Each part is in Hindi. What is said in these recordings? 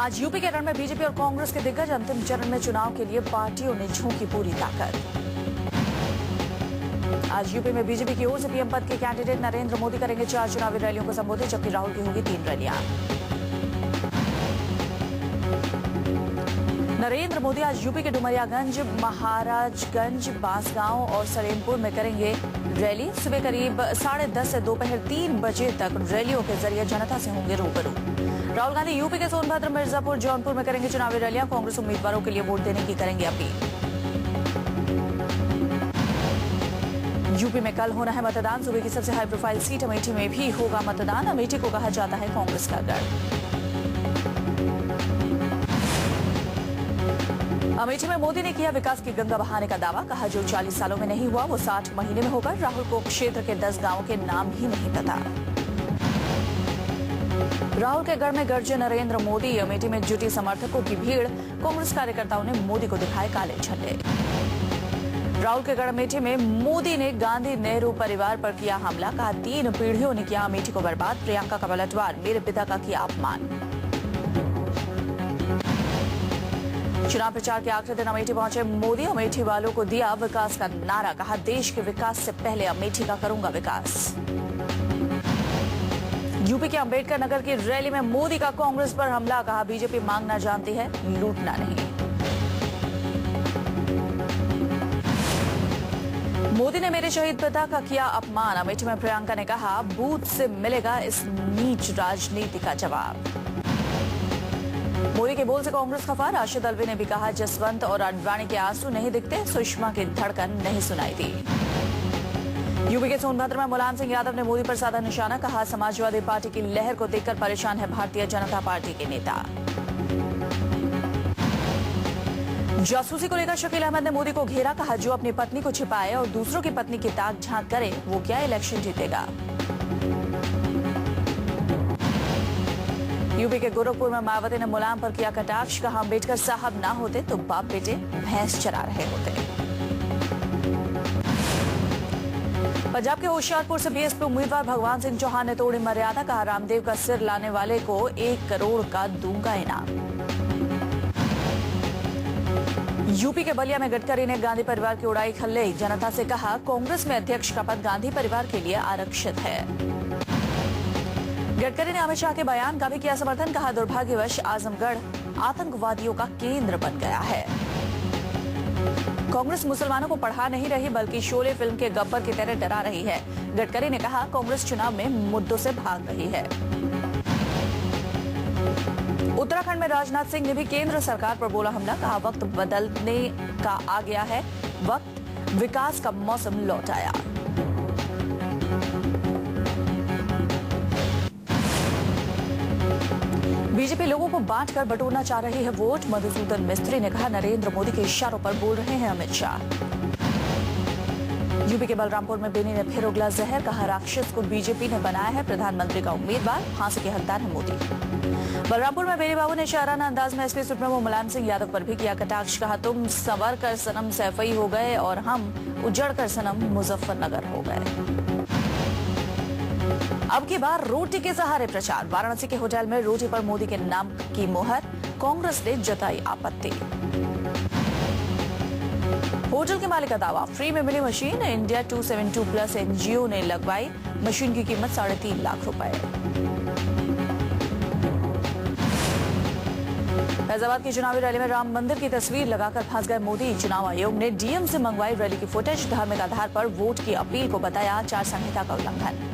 आज यूपी के रण में बीजेपी और कांग्रेस के दिग्गज अंतिम चरण में चुनाव के लिए पार्टियों ने झोंकी पूरी ताकत। आज यूपी में बीजेपी की ओर से पीएम पद के कैंडिडेट नरेंद्र मोदी करेंगे 4 चुनावी रैलियों को संबोधित, जबकि राहुल की होगी 3 रैलियां। नरेंद्र मोदी आज यूपी के डुमरियागंज, महाराजगंज, बांसगांव और सलेमपुर में करेंगे रैली। सुबह करीब 10:30 से दोपहर 3 बजे तक रैलियों के जरिए जनता से होंगे रूबरू। राहुल गांधी यूपी के सोनभद्र, मिर्जापुर, जौनपुर में करेंगे चुनावी रैलियां। कांग्रेस उम्मीदवारों के लिए वोट देने की करेंगे अपील। यूपी में कल होना है मतदान। सूबे की सबसे हाई प्रोफाइल सीट अमेठी में भी होगा मतदान। अमेठी को कहा जाता है कांग्रेस का गढ़। अमेठी में मोदी ने किया विकास की गंगा बहाने का दावा। कहा जो 40 सालों में नहीं हुआ वो 60 महीने में होगा। राहुल को क्षेत्र के 10 गांवों के नाम ही नहीं पता। राहुल के गढ़ में गरजे नरेंद्र मोदी। अमेठी में जुटी समर्थकों की भीड़। कांग्रेस कार्यकर्ताओं ने मोदी को दिखाए काले झंडे। राहुल के गढ़ अमेठी में मोदी ने गांधी नेहरू परिवार पर किया हमला। कहा 3 पीढ़ियों ने किया अमेठी को बर्बाद। प्रियंका का पलटवार, मेरे पिता का किया अपमान। चुनाव प्रचार के आखिरी दिन अमेठी पहुंचे मोदी। अमेठी वालों को दिया विकास का नारा। कहा देश के विकास से पहले अमेठी का करूंगा विकास। यूपी के अंबेडकर नगर की रैली में मोदी का कांग्रेस पर हमला। कहा बीजेपी मांगना जानती है, लूटना नहीं। मोदी ने मेरे शहीद पिता का किया अपमान। अमेठी में प्रियंका ने कहा बूथ से मिलेगा इस नीच राजनीति का जवाब। मोदी के बोल से कांग्रेस खफा। राशिद अल्वी ने भी कहा जसवंत और अडवाणी के आंसू नहीं दिखते, सुषमा की धड़कन नहीं सुनाई दी। यूपी के सोनभद्र में मुलायम सिंह यादव ने मोदी पर साधा निशाना। कहा समाजवादी पार्टी की लहर को देखकर परेशान है भारतीय जनता पार्टी के नेता। जासूसी को लेकर शकील अहमद ने मोदी को घेरा। कहा जो अपनी पत्नी को छिपाए और दूसरों की पत्नी की ताक झांक करे वो क्या इलेक्शन जीतेगा। यूपी के गोरखपुर में मायावती ने मुलायम पर किया कटाक्ष। कहा अम्बेडकर साहब ना होते तो बाप बेटे भैंस चरा रहे होते। पंजाब के होशियारपुर से बीएसपी उम्मीदवार भगवान सिंह चौहान ने तोड़ी मर्यादा। कहा रामदेव का सिर लाने वाले को 1 करोड़ का दूंगा इनाम। यूपी के बलिया में गडकरी ने गांधी परिवार की उड़ाई खल्ले। जनता से कहा कांग्रेस में अध्यक्ष का पद गांधी परिवार के लिए आरक्षित है। गडकरी ने अमित शाह के बयान का भी किया समर्थन। कहा दुर्भाग्यवश आजमगढ़ आतंकवादियों का केंद्र बन गया है। कांग्रेस मुसलमानों को पढ़ा नहीं रही बल्कि शोले फिल्म के गब्बर की तरह डरा रही है। गडकरी ने कहा कांग्रेस चुनाव में मुद्दों से भाग रही है। उत्तराखंड में राजनाथ सिंह ने भी केंद्र सरकार पर बोला हमला। कहा वक्त बदलने का आ गया है वक्त, विकास का मौसम लौट आया। बीजेपी लोगों को बांटकर बटोरना चाह रही है वोट। मधुसूदन मिस्त्री ने कहा नरेंद्र मोदी के इशारों पर बोल रहे हैं अमित शाह। यूपी के बलरामपुर में बेनी ने फिर उगला जहर। कहा राक्षस को बीजेपी ने बनाया है प्रधानमंत्री का उम्मीदवार, फांसी के हकदार है मोदी। बलरामपुर में बेनी बाबू ने शाराना अंदाज में एसपी सुप्रीमो मुलायम सिंह यादव पर भी किया कटाक्ष। कहा तुम संवर कर सनम सैफई हो गए और हम उजड़ कर सनम मुजफ्फरनगर हो गए। अब की बार रोटी के सहारे प्रचार। वाराणसी के होटल में रोटी पर मोदी के नाम की मोहर। कांग्रेस ने जताई आपत्ति। होटल के मालिक का दावा फ्री में मिली मशीन। इंडिया 272+ एनजीओ ने लगवाई। मशीन की कीमत 3.5 लाख रुपए। फैजाबाद की चुनावी रैली में राम मंदिर की तस्वीर लगाकर फंस गए मोदी। चुनाव आयोग ने डीएम से मंगवाई रैली की फुटेज। धार्मिक आधार पर वोट की अपील को बताया आचार संहिता का उल्लंघन।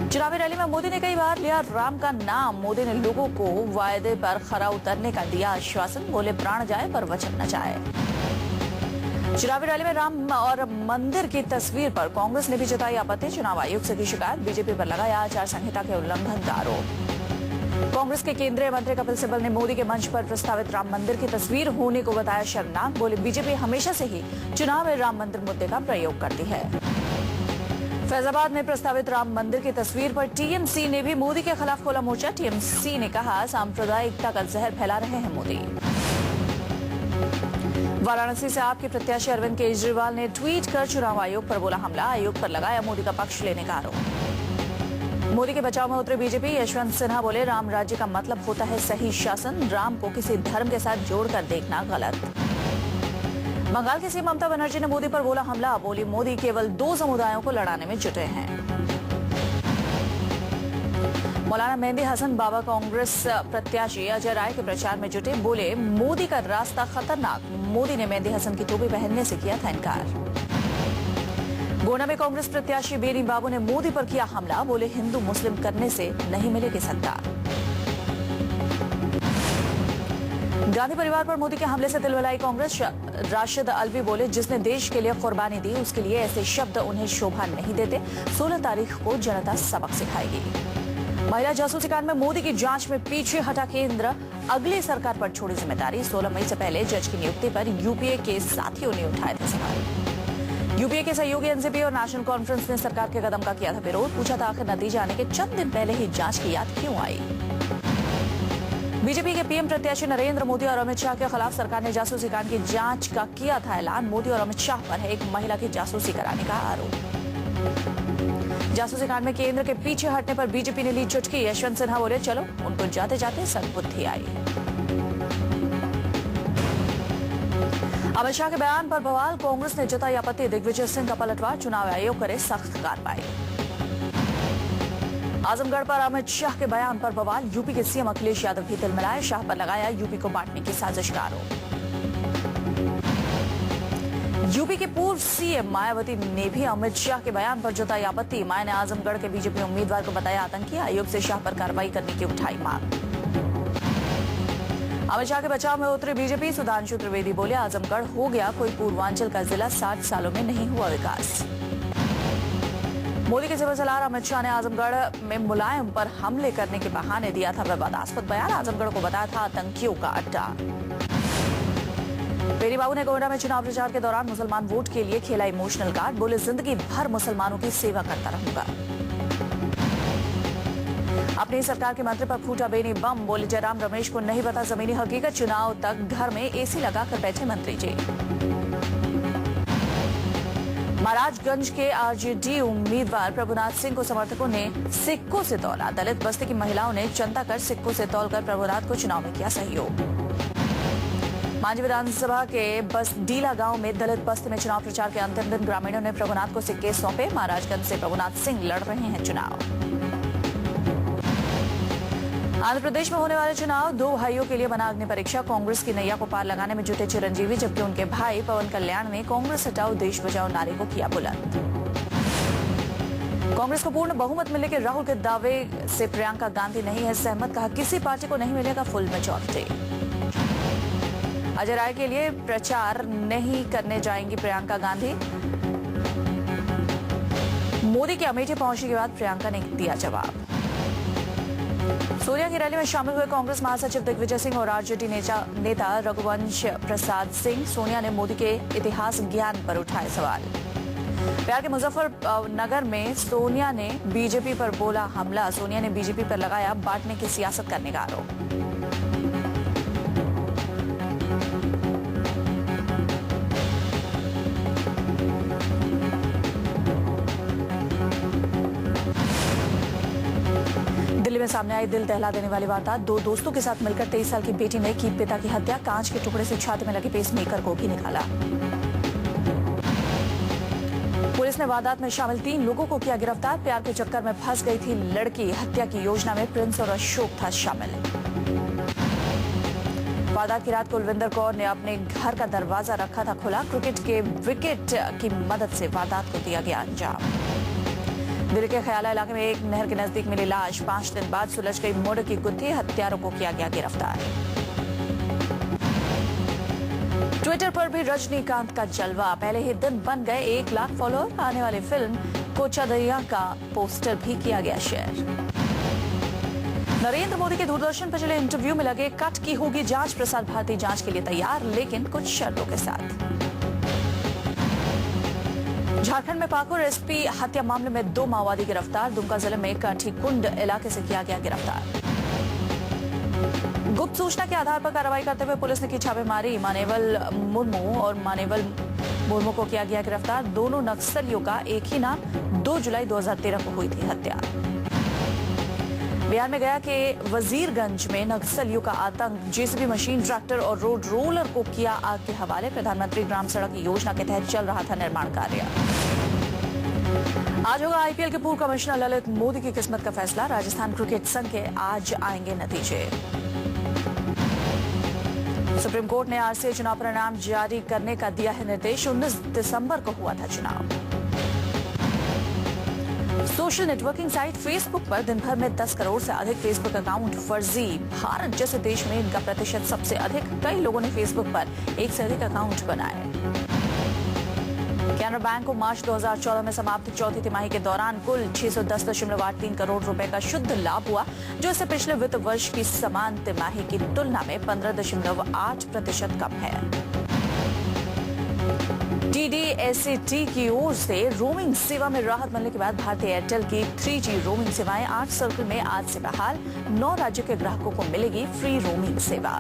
चुनावी रैली में मोदी ने कई बार लिया राम का नाम। मोदी ने लोगों को वायदे पर खरा उतरने का दिया आश्वासन। बोले प्राण जाए पर वचन न जाए। चुनावी रैली में राम और मंदिर की तस्वीर पर कांग्रेस ने भी जताई आपत्ति। चुनाव आयोग से की शिकायत। बीजेपी पर लगाया आचार संहिता के उल्लंघन का आरोप। कांग्रेस के केंद्रीय मंत्री कपिल सिब्बल ने मोदी के मंच पर प्रस्तावित राम मंदिर की तस्वीर होने को बताया शर्मनाक। बोले बीजेपी हमेशा से ही चुनाव में राम मंदिर मुद्दे का प्रयोग करती है। फैजाबाद में प्रस्तावित राम मंदिर की तस्वीर पर टीएमसी ने भी मोदी के खिलाफ खोला मोर्चा। टीएमसी ने कहा सांप्रदायिकता का जहर फैला रहे हैं मोदी। वाराणसी से आपके प्रत्याशी अरविंद केजरीवाल ने ट्वीट कर चुनाव आयोग पर बोला हमला। आयोग पर लगाया मोदी का पक्ष लेने का आरोप। मोदी के बचाव में उतरे बीजेपी। यशवंत सिन्हा बोले, राम राज्य का मतलब होता है सही शासन, राम को किसी धर्म के साथ जोड़कर देखना गलत। बंगाल की सीएम ममता बनर्जी ने मोदी पर बोला हमला। बोली, मोदी केवल 2 समुदायों को लड़ाने में जुटे हैं। मौलाना मेहंदी हसन बाबा कांग्रेस प्रत्याशी अजय राय के प्रचार में जुटे। बोले, मोदी का रास्ता खतरनाक। मोदी ने मेहंदी हसन की टोपी पहनने से किया था इनकार। गोंडा में कांग्रेस प्रत्याशी बेनी बाबू ने मोदी पर किया हमला। बोले, हिंदू मुस्लिम करने से नहीं मिलेगी सत्ता। गांधी परिवार पर मोदी के हमले से तिलमिलाई कांग्रेस। राशिद अलवी बोले, जिसने देश के लिए कुर्बानी दी उसके लिए ऐसे शब्द उन्हें शोभा नहीं देते। 16 तारीख को जनता सबक सिखाएगी। महिला जासूसी कांड में मोदी की जांच में पीछे हटा केंद्र। अगली सरकार पर छोड़ी जिम्मेदारी। 16 मई से पहले जज की नियुक्ति पर यूपीए के साथियों ने उठाए थे सवाल। यूपीए के सहयोगी एनसीपी और नेशनल कॉन्फ्रेंस ने सरकार के कदम का किया था विरोध। पूछा था आखिर नतीजा आने के चंद दिन पहले ही जांच की याद क्यों आई। बीजेपी के पीएम प्रत्याशी नरेंद्र मोदी और अमित शाह के खिलाफ सरकार ने जासूसी कांड की जांच का किया था ऐलान। मोदी और अमित शाह पर है एक महिला की जासूसी कराने का आरोप। जासूसी कांड में केंद्र के पीछे हटने पर बीजेपी ने ली चुटकी। यशवंत सिन्हा बोले, चलो उनको जाते जाते सद्बुद्धि आई। अमित शाह के बयान पर बवाल। कांग्रेस ने जताई आपत्ति। दिग्विजय सिंह का पलटवार। चुनाव आयोग करे सख्त कार्रवाई। आजमगढ़ पर अमित शाह के बयान पर बवाल। यूपी के सीएम अखिलेश यादव भी तिलमिलाए। शाह पर लगाया यूपी को बांटने की साजिश का आरोप। यूपी के पूर्व सीएम मायावती ने भी अमित शाह के बयान पर जताई आपत्ति। माया ने आजमगढ़ के बीजेपी उम्मीदवार को बताया आतंकी। आयोग से शाह पर कार्रवाई करने की उठाई मांग। अमित शाह के बचाव में उतरे बीजेपी। सुधांशु त्रिवेदी बोले, आजमगढ़ हो गया कोई पूर्वांचल का जिला, 60 सालों में नहीं हुआ विकास। मोदी के सिविल सलाहकार अमित शाह ने आजमगढ़ में मुलायम पर हमले करने के बहाने दिया था विवादास्पद बयान। आजमगढ़ को बताया था आतंकियों का अड्डा। बेनी बाबू ने गोंडा में चुनाव प्रचार के दौरान मुसलमान वोट के लिए खेला इमोशनल कार्ड। बोले, जिंदगी भर मुसलमानों की सेवा करता रहूंगा। अपनी सरकार के मंत्री पर फूटा बेनी बम। बोले, जयराम रमेश को नहीं पता जमीनी हकीकत। चुनाव तक घर में एसी लगाकर बैठे मंत्री जी। महाराजगंज के आरजेडी उम्मीदवार प्रभुनाथ सिंह को समर्थकों ने सिक्कों से तौला। दलित बस्ती की महिलाओं ने जनता कर सिक्कों से तौलकर प्रभुनाथ को चुनाव में किया सहयोग। मांझी विधानसभा के बसडीला गांव में दलित बस्ती में चुनाव प्रचार के अंतिम दिन ग्रामीणों ने प्रभुनाथ को सिक्के सौंपे। महाराजगंज से प्रभुनाथ सिंह लड़ रहे हैं चुनाव। आंध्र प्रदेश में होने वाले चुनाव 2 भाइयों के लिए बना अग्नि परीक्षा। कांग्रेस की नैया को पार लगाने में जुटे चिरंजीवी, जबकि उनके भाई पवन कल्याण ने कांग्रेस हटाओ देश बचाओ नारे को किया बुलंद। कांग्रेस को पूर्ण बहुमत मिलने के राहुल के दावे से प्रियंका गांधी नहीं है सहमत। कहा, किसी पार्टी को नहीं मिलेगा फुल मेजॉरिटी। अजय राय के लिए प्रचार नहीं करने जाएंगी प्रियंका गांधी। मोदी के अमेठी पहुंचने के बाद प्रियंका ने दिया जवाब। सोनिया की रैली में शामिल हुए कांग्रेस महासचिव दिग्विजय सिंह और आरजेडी नेता रघुवंश प्रसाद सिंह। सोनिया ने मोदी के इतिहास ज्ञान पर उठाए सवाल। बिहार के मुजफ्फरनगर में सोनिया ने बीजेपी पर बोला हमला। सोनिया ने बीजेपी पर लगाया बांटने की सियासत करने का आरोप। दिल्ली में सामने आई दिल दहला देने वाली वारदात। 2 दोस्तों के साथ मिलकर 23 साल की बेटी ने की पिता की हत्या। कांच के टुकड़े से छाती में लगे पेसमेकर को भी निकाला। पुलिस ने वारदात में शामिल 3 लोगों को किया गिरफ्तार। प्यार के चक्कर में फंस गई थी लड़की। हत्या की योजना में प्रिंस और अशोक था शामिल। वारदात की रात कुलविंदर कौर ने अपने घर का दरवाजा रखा था खुला। क्रिकेट के विकेट की मदद से वारदात को दिया गया अंजाम। दिल्ली के खयाला इलाके में एक नहर के नजदीक मिली लाश। 5 दिन बाद सुलझ गई मुड़ की गुत्थी। हत्यारों को किया गया गिरफ्तार। ट्विटर पर भी रजनीकांत का जलवा। पहले ही दिन बन गए 1 लाख फॉलोअर। आने वाली फिल्म कोचादया का पोस्टर भी किया गया शेयर। नरेंद्र मोदी के दूरदर्शन पर चले इंटरव्यू में लगे कट की होगी जांच। प्रसार भारती जांच के लिए तैयार, लेकिन कुछ शर्तों के साथ। झारखंड में पाकुड़ एसपी हत्या मामले में 2 माओवादी गिरफ्तार। दुमका जिले में काठीकुंड इलाके से किया गया गिरफ्तार। गुप्त सूचना के आधार पर कार्रवाई करते हुए पुलिस ने की छापेमारी। मानेवल मुर्मू को किया गया गिरफ्तार। दोनों नक्सलियों का एक ही नाम। 2 जुलाई 2013 को हुई थी हत्या। बिहार में गया के वजीरगंज में नक्सलियों का आतंक, जेसीबी मशीन, ट्रैक्टर और रोड रोलर को किया आग के हवाले। प्रधानमंत्री ग्राम सड़क योजना के तहत चल रहा था निर्माण कार्य। आज होगा आईपीएल के पूर्व कमिश्नर ललित मोदी की किस्मत का फैसला। राजस्थान क्रिकेट संघ के आज आएंगे नतीजे। सुप्रीम कोर्ट ने आरसीए चुनाव परिणाम जारी करने का दिया है निर्देश। 19 दिसंबर को हुआ था चुनाव। सोशल नेटवर्किंग साइट फेसबुक पर दिन भर में 10 करोड़ से अधिक फेसबुक अकाउंट फर्जी। भारत जैसे देश में इनका प्रतिशत सबसे अधिक। कई लोगों ने फेसबुक पर एक से अधिक अकाउंट बनाए। कैनरा बैंक को मार्च 2014 में समाप्त चौथी तिमाही के दौरान कुल 610.83 करोड़ रुपए का शुद्ध लाभ हुआ, जो इससे पिछले वित्त वर्ष की समान तिमाही की तुलना में 15.8% कम है। डीडीएससी की ओर से रोमिंग सेवा में राहत मिलने के बाद भारतीय एयरटेल की 3G रोमिंग सेवाएं 8 सर्कल में आज से बहाल। 9 राज्यों के ग्राहकों को मिलेगी फ्री रोमिंग सेवा।